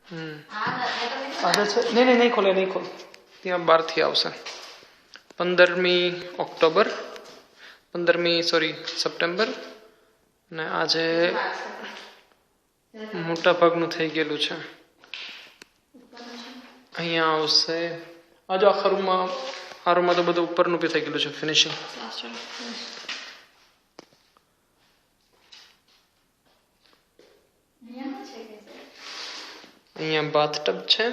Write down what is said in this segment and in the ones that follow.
આજે છે નહીં ખોલે ત્યાં 12થી આવશે 15મી ઓક્ટોબર 15મી સપ્ટેમ્બર ને આજે મોટા ભાગનું થઈ ગયેલું છે અહીંયા આવશે આજે આખા રૂમમાં તો બધું ઉપરનું બી થઈ ગયેલું છે ફિનિશિંગ અહીંયા બાથટબ છે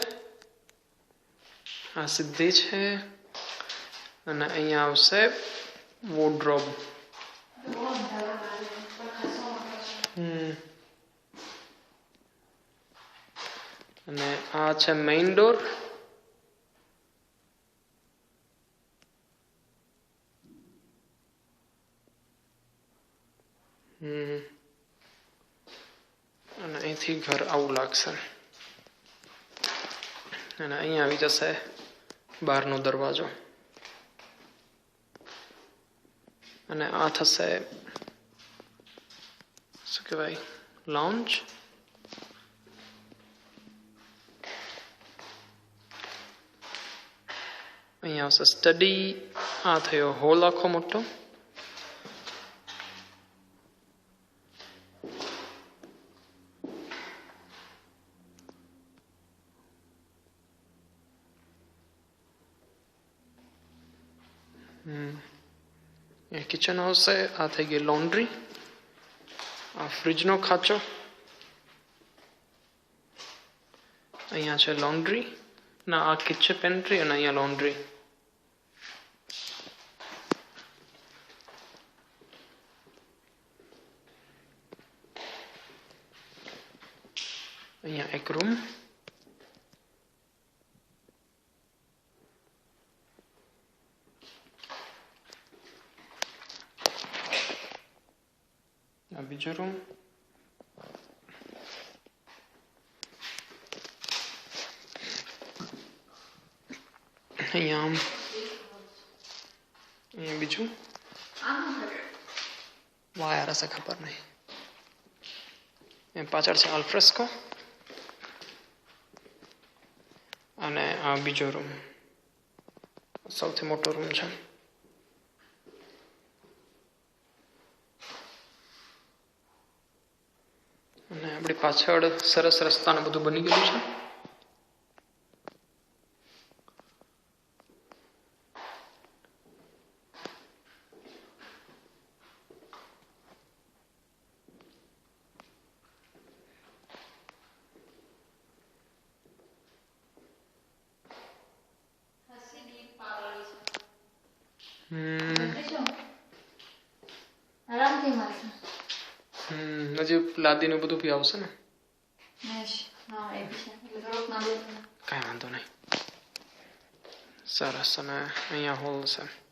આ સીધી છે અને અહીંયા આવશે વોર્ડરોબ અને આ છે મેઇન ડોર અને અહીંથી ઘર આવું લાગશે અને અહીંયા આવી જશે બહારનો દરવાજો અને આ થશે શું કહેવાય લાઉન્જ અહીંયા આવશે સ્ટડી આ થયો હોલ આખો મોટો કિચન આવશે આ થઈ ગઈ લોન્ડ્રી આ ફ્રીજનો ખાંચો અહીંયા છે લોન્ડ્રી ના આ કિચન પેન્ટ્રી અને અહીંયા લોન્ડ્રી અહીંયા એક રૂમ આ બીજો રૂમ અહીંયા બીજું વાયર હશે ખબર નહીં એ પાછળ છે અલ્ફ્રેસ્કો અને આ બીજો રૂમ સૌથી મોટો રૂમ છે અને આપણી પાછળ સરસ રસ્તાને બધું બની ગયું છે હજી લાદીને બધું બી આવશે ને કાંઈ વાંધો નહીં સરસ અને અહીંયા હોલ છે